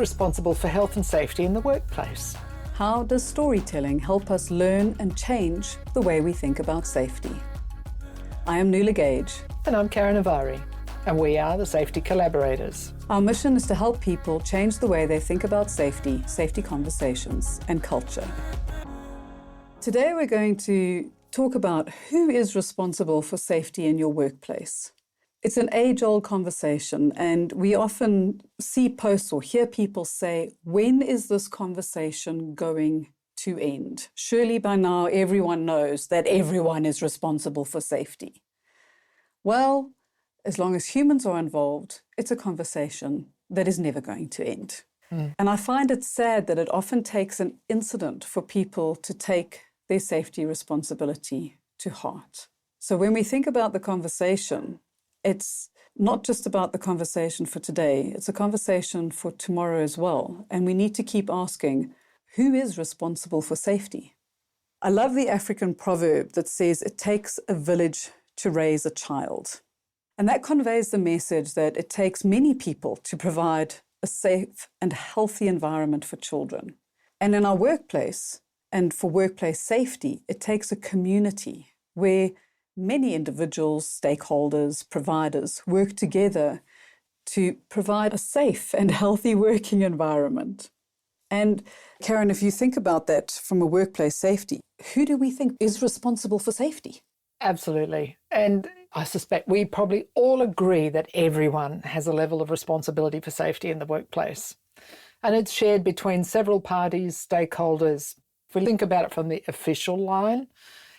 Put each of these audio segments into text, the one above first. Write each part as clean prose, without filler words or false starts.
responsible for health and safety in the workplace? How does storytelling help us learn and change the way we think about safety? I am Nuala Gage. And I'm Karin Ovari, and we are the Safety Collaborators. Our mission is to help people change the way they think about safety, safety conversations, and culture. Today we're going to talk about who is responsible for safety in your workplace. It's an age-old conversation, and we often see posts or hear people say, when is this conversation going to end? Surely by now everyone knows that everyone is responsible for safety. Well, as long as humans are involved, it's a conversation that is never going to end. And I find it sad that it often takes an incident for people to take their safety responsibility to heart. So when we think about the conversation, it's not just about the conversation for today, it's a conversation for tomorrow as well. And we need to keep asking, who is responsible for safety? I love the African proverb that says it takes a village to raise a child. And that conveys the message that it takes many people to provide a safe and healthy environment for children. And in our workplace, and for workplace safety, it takes a community where many individuals, stakeholders, providers work together to provide a safe and healthy working environment. And Karin, if you think about that from a workplace safety, who do we think is responsible for safety? Absolutely. And I suspect we probably all agree that everyone has a level of responsibility for safety in the workplace. And it's shared between several parties, stakeholders. If we think about it from the official line,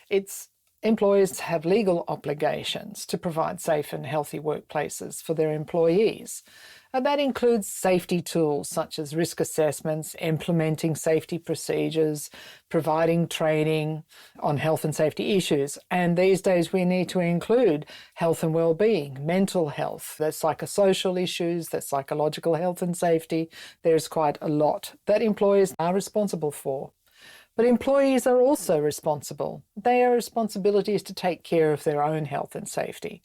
it's employers have legal obligations to provide safe and healthy workplaces for their employees. And that includes safety tools such as risk assessments, implementing safety procedures, providing training on health and safety issues. And these days we need to include health and well-being, mental health, there's psychosocial issues, there's psychological health and safety. There's quite a lot that employers are responsible for. But employees are also responsible. Their responsibility is to take care of their own health and safety,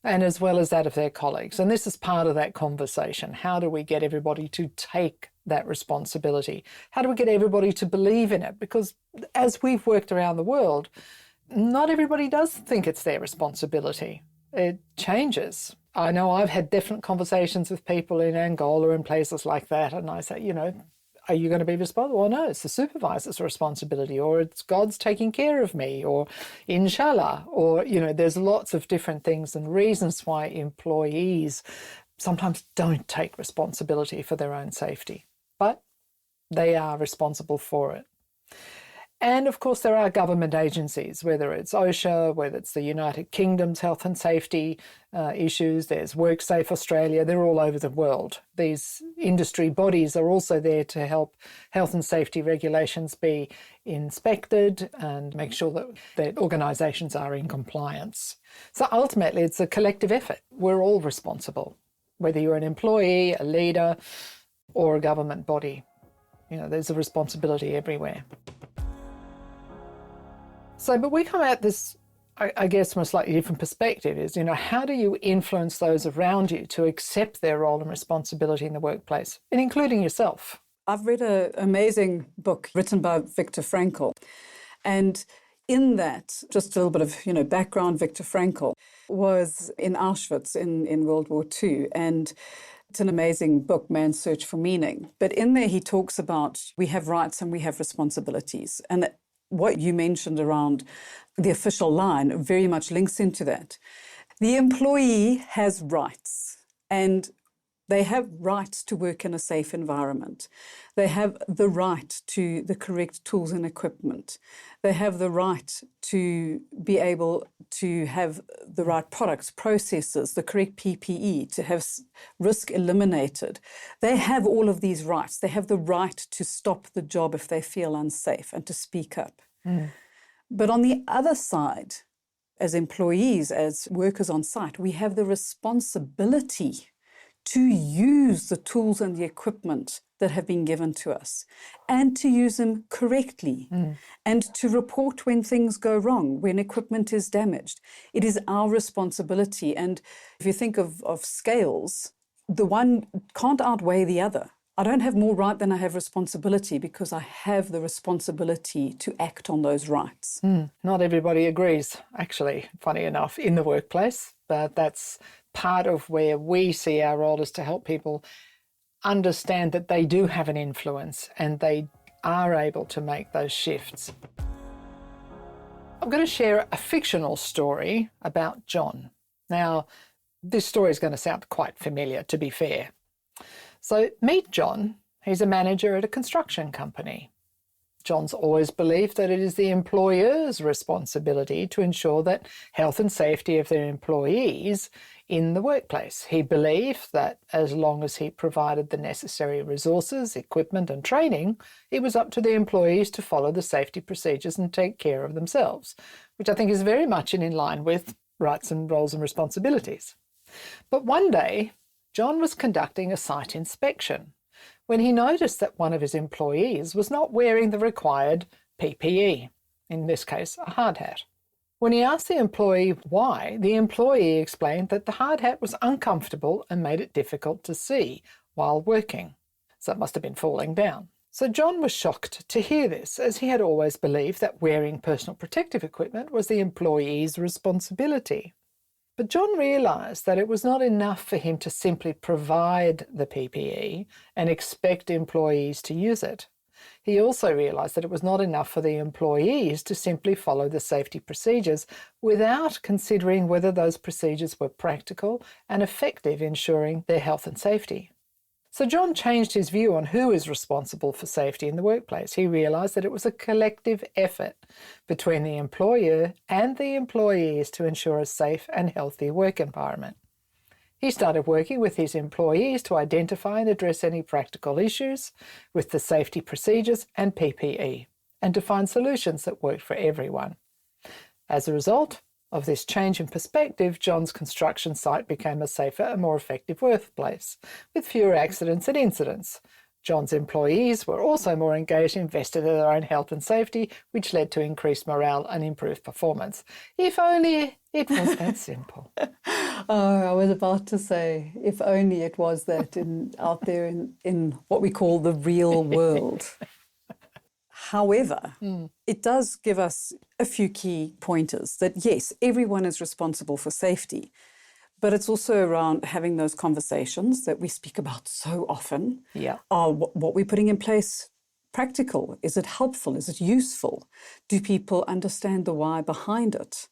and as well as that of their colleagues. And this is part of that conversation. How do we get everybody to take that responsibility? How do we get everybody to believe in it? Because as we've worked around the world, not everybody does think it's their responsibility. It changes. I know I've had different conversations with people in Angola and places like that, and I say, are you going to be responsible? Well, no, it's the supervisor's responsibility, or it's God's taking care of me, or inshallah, or, there's lots of different things and reasons why employees sometimes don't take responsibility for their own safety, but they are responsible for it. And of course, there are government agencies, whether it's OSHA, whether it's the United Kingdom's health and safety issues, there's WorkSafe Australia, they're all over the world. These industry bodies are also there to help health and safety regulations be inspected and make sure that organisations are in compliance. So ultimately, it's a collective effort. We're all responsible, whether you're an employee, a leader, or a government body. There's a responsibility everywhere. So, but we come at this, I guess, from a slightly different perspective is, how do you influence those around you to accept their role and responsibility in the workplace, and including yourself? I've read an amazing book written by Viktor Frankl. And in that, just a little bit of, background, Viktor Frankl was in Auschwitz in World War II. And it's an amazing book, Man's Search for Meaning. But in there, he talks about we have rights and we have responsibilities. And what you mentioned around the official line very much links into that. The employee has rights, and they have rights to work in a safe environment. They have the right to the correct tools and equipment. They have the right to be able to have the right products, processes, the correct PPE, to have risk eliminated. They have all of these rights. They have the right to stop the job if they feel unsafe and to speak up. But on the other side, as employees, as workers on site, we have the responsibility to use the tools and the equipment that have been given to us and to use them correctly and to report when things go wrong, when equipment is damaged. It is our responsibility. And if you think of scales, the one can't outweigh the other. I don't have more right than I have responsibility because I have the responsibility to act on those rights. Not everybody agrees, actually, funny enough, in the workplace, but that's part of where we see our role is to help people understand that they do have an influence and they are able to make those shifts. I'm going to share a fictional story about John. Now, this story is going to sound quite familiar, to be fair. So meet John. He's a manager at a construction company. John's always believed that it is the employer's responsibility to ensure that health and safety of their employees in the workplace. He believed that as long as he provided the necessary resources, equipment and training, it was up to the employees to follow the safety procedures and take care of themselves, which I think is very much in line with rights and roles and responsibilities. But one day, John was conducting a site inspection when he noticed that one of his employees was not wearing the required PPE, in this case, a hard hat. When he asked the employee why, the employee explained that the hard hat was uncomfortable and made it difficult to see while working. So it must have been falling down. So John was shocked to hear this, as he had always believed that wearing personal protective equipment was the employee's responsibility. But John realised that it was not enough for him to simply provide the PPE and expect employees to use it. He also realised that it was not enough for the employees to simply follow the safety procedures without considering whether those procedures were practical and effective in ensuring their health and safety. So John changed his view on who is responsible for safety in the workplace. He realised that it was a collective effort between the employer and the employees to ensure a safe and healthy work environment. He started working with his employees to identify and address any practical issues with the safety procedures and PPE, and to find solutions that worked for everyone. As a result of this change in perspective, John's construction site became a safer and more effective workplace, with fewer accidents and incidents. John's employees were also more engaged and invested in their own health and safety, which led to increased morale and improved performance. If only it was that simple. Oh, I was about to say, if only it was that out there in what we call the real world. However, it does give us a few key pointers that, yes, everyone is responsible for safety, but it's also around having those conversations that we speak about so often. Yeah. Are what we're putting in place practical? Is it helpful? Is it useful? Do people understand the why behind it?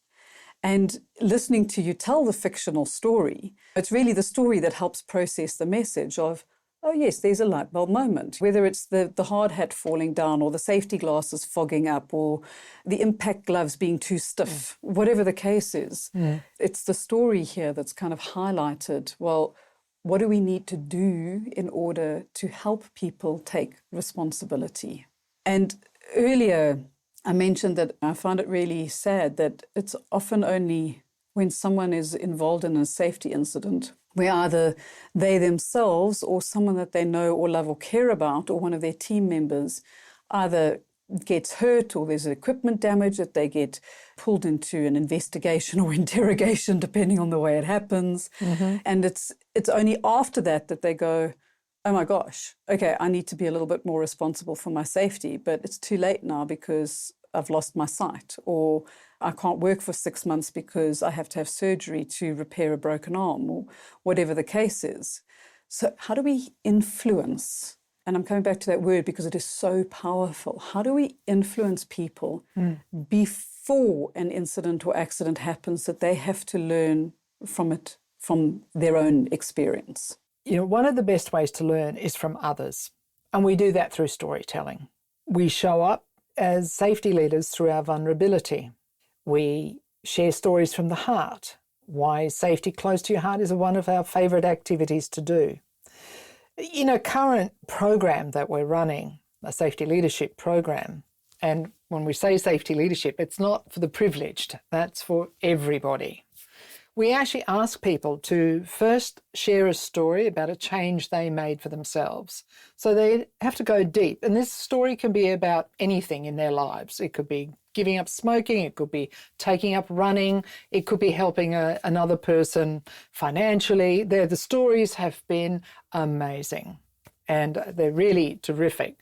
And listening to you tell the fictional story, it's really the story that helps process the message of, oh yes, there's a light bulb moment. Whether it's the hard hat falling down or the safety glasses fogging up or the impact gloves being too stiff, whatever the case is, it's the story here that's kind of highlighted, well, what do we need to do in order to help people take responsibility? And earlier, I mentioned that I find it really sad that it's often only when someone is involved in a safety incident where either they themselves or someone that they know or love or care about or one of their team members either gets hurt or there's equipment damage that they get pulled into an investigation or interrogation depending on the way it happens. And it's only after that that they go, oh my gosh, okay, I need to be a little bit more responsible for my safety, but it's too late now because I've lost my sight, or I can't work for 6 months because I have to have surgery to repair a broken arm, or whatever the case is. So how do we influence? And I'm coming back to that word because it is so powerful. How do we influence people before an incident or accident happens that they have to learn from it, from their own experience? You know, one of the best ways to learn is from others, and we do that through storytelling. We show up as safety leaders through our vulnerability. We share stories from the heart. Why safety close to your heart is one of our favourite activities to do. In a current program that we're running, a safety leadership program, and when we say safety leadership, it's not for the privileged, that's for everybody. We actually ask people to first share a story about a change they made for themselves. So they have to go deep. And this story can be about anything in their lives. It could be giving up smoking. It could be taking up running. It could be helping another person financially. The stories have been amazing. and they're really terrific.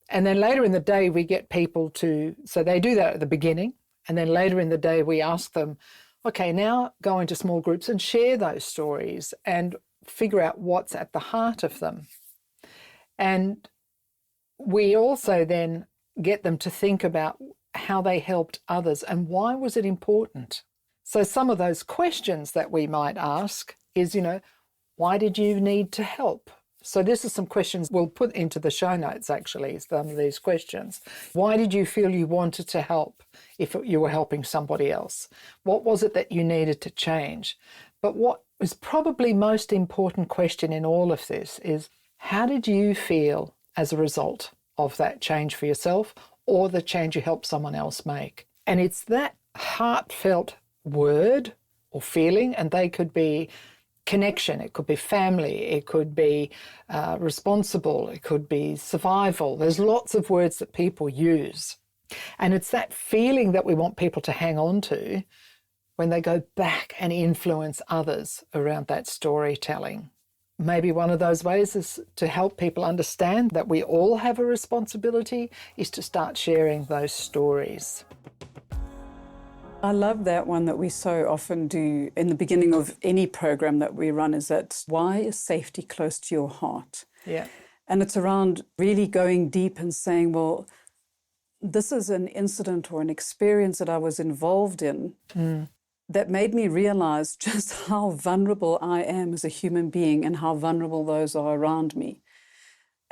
And then later in the day, we get people so they do that at the beginning, and then later in the day, we ask them, okay, now go into small groups and share those stories and figure out what's at the heart of them. And we also then get them to think about how they helped others and why was it important. So some of those questions that we might ask is, why did you need to help? So this is some questions we'll put into the show notes, actually, some of these questions. Why did you feel you wanted to help if you were helping somebody else? What was it that you needed to change? But what is probably most important question in all of this is, how did you feel as a result of that change for yourself or the change you helped someone else make? And it's that heartfelt word or feeling, and they could be connection, it could be family, it could be responsible, it could be survival. There's lots of words that people use. And it's that feeling that we want people to hang on to when they go back and influence others around that storytelling. Maybe one of those ways is to help people understand that we all have a responsibility, is to start sharing those stories. I love that one that we so often do in the beginning of any program that we run, is that why is safety close to your heart? Yeah. And it's around really going deep and saying, well, this is an incident or an experience that I was involved in that made me realize just how vulnerable I am as a human being and how vulnerable those are around me.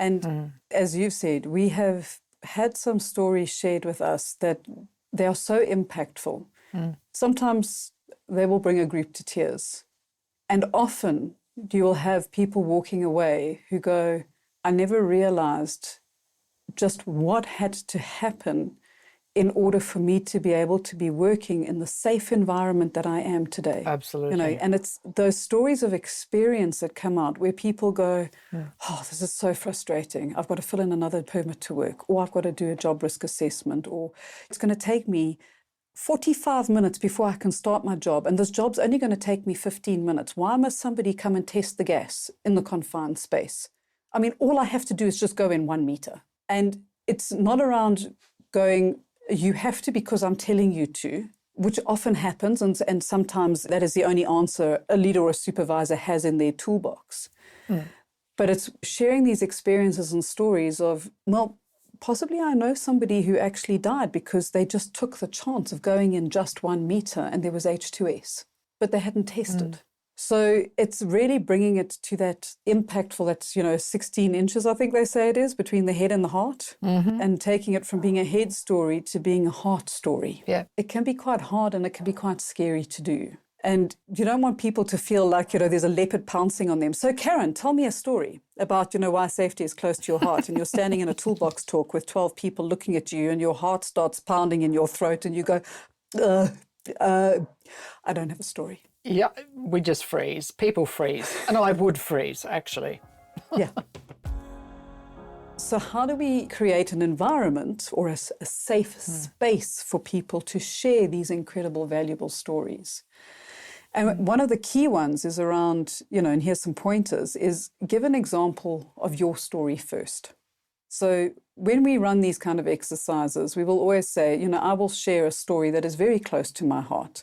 And as you've said, we have had some stories shared with us that they are so impactful. Sometimes they will bring a group to tears. And often you will have people walking away who go, I never realized just what had to happen in order for me to be able to be working in the safe environment that I am today. Absolutely. And it's those stories of experience that come out where people go, oh, this is so frustrating. I've got to fill in another permit to work, or I've got to do a job risk assessment, or it's going to take me 45 minutes before I can start my job, and this job's only going to take me 15 minutes. Why must somebody come and test the gas in the confined space? I mean, all I have to do is just go in 1 meter. And it's not around going, you have to because I'm telling you to, which often happens, and sometimes that is the only answer a leader or a supervisor has in their toolbox. But it's sharing these experiences and stories of, well, possibly I know somebody who actually died because they just took the chance of going in just 1 meter and there was H2S, but they hadn't tested. So it's really bringing it to that impactful, that's, 16 inches, I think they say it is, between the head and the heart, and taking it from being a head story to being a heart story. Yeah. It can be quite hard and it can be quite scary to do. And you don't want people to feel like, there's a leopard pouncing on them. So Karin, tell me a story about, why safety is close to your heart, and you're standing in a toolbox talk with 12 people looking at you and your heart starts pounding in your throat and you go, I don't have a story. Yeah, we just freeze. People freeze. And I would freeze, actually. Yeah. So how do we create an environment or a safe space for people to share these incredible, valuable stories? And one of the key ones is around, and here's some pointers, is give an example of your story first. So when we run these kind of exercises, we will always say, I will share a story that is very close to my heart.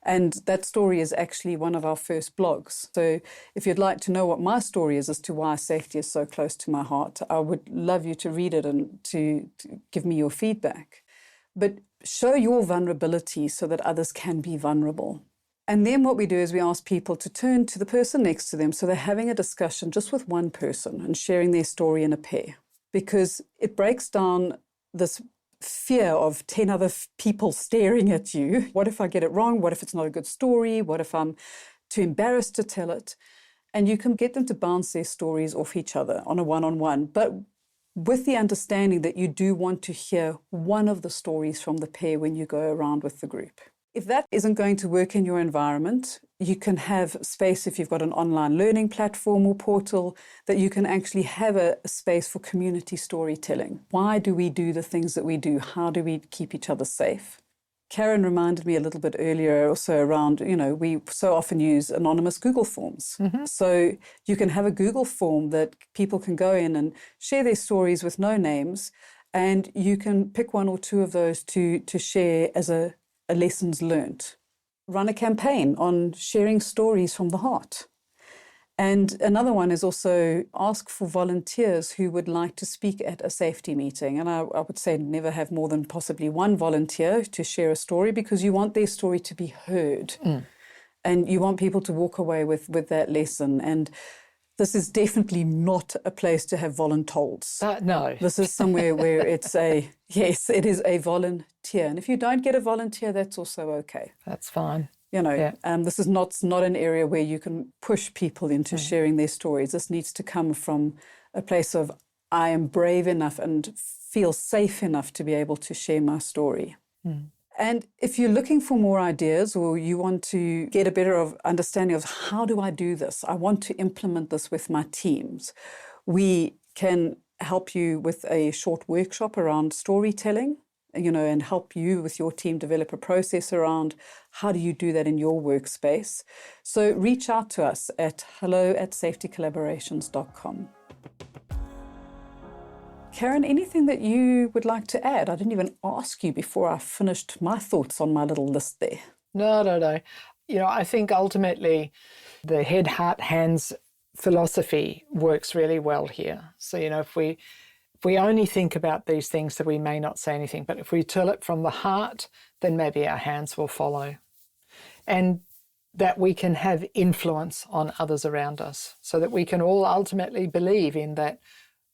And that story is actually one of our first blogs. So if you'd like to know what my story is as to why safety is so close to my heart, I would love you to read it and to give me your feedback. But show your vulnerability so that others can be vulnerable. And then what we do is we ask people to turn to the person next to them. So they're having a discussion just with one person and sharing their story in a pair, because it breaks down this fear of 10 other people staring at you. What if I get it wrong? What if it's not a good story? What if I'm too embarrassed to tell it? And you can get them to bounce their stories off each other on a one-on-one, but with the understanding that you do want to hear one of the stories from the pair when you go around with the group. If that isn't going to work in your environment, you can have space, if you've got an online learning platform or portal, that you can actually have a space for community storytelling. Why do we do the things that we do? How do we keep each other safe? Karin reminded me a little bit earlier also around, we so often use anonymous Google Forms. So you can have a Google form that people can go in and share their stories with no names, and you can pick one or two of those to share as a lessons learned. Run a campaign on sharing stories from the heart. And another one is also ask for volunteers who would like to speak at a safety meeting. And I would say never have more than possibly one volunteer to share a story, because you want their story to be heard. And you want people to walk away with that lesson. And this is definitely not a place to have volunteers. No. This is somewhere where it is a volunteer. And if you don't get a volunteer, that's also okay. That's fine. This is not an area where you can push people into sharing their stories. This needs to come from a place of, I am brave enough and feel safe enough to be able to share my story. And if you're looking for more ideas, or you want to get a better understanding of how do I do this, I want to implement this with my teams, we can help you with a short workshop around storytelling, and help you with your team develop a process around how do you do that in your workspace. So reach out to us at hello@safetycollaborations.com. Karin, anything that you would like to add? I didn't even ask you before I finished my thoughts on my little list there. No. I think ultimately the head, heart, hands philosophy works really well here. So, if we only think about these things, that we may not say anything, but if we tell it from the heart, then maybe our hands will follow. And that we can have influence on others around us, so that we can all ultimately believe in that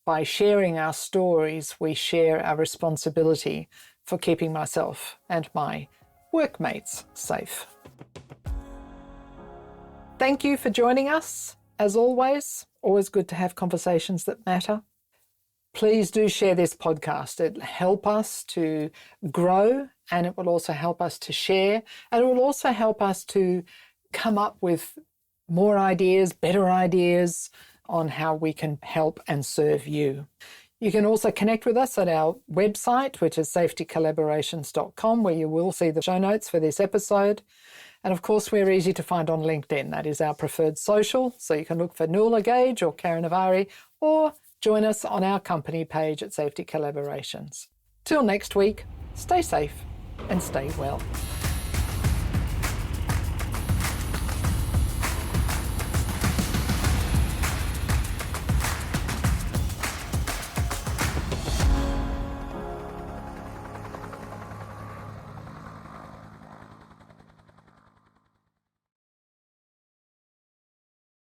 by sharing our stories, we share our responsibility for keeping myself and my workmates safe. Thank you for joining us. As always good to have conversations that matter. Please do share this podcast. It'll help us to grow, and it will also help us to share, and it will also help us to come up with more ideas, better ideas on how we can help and serve you. You can also connect with us at our website, which is safetycollaborations.com, where you will see the show notes for this episode. And of course, we're easy to find on LinkedIn. That is our preferred social. So you can look for Nuala Gage or Karin Ovari, or join us on our company page at Safety Collaborations. Till next week, stay safe and stay well.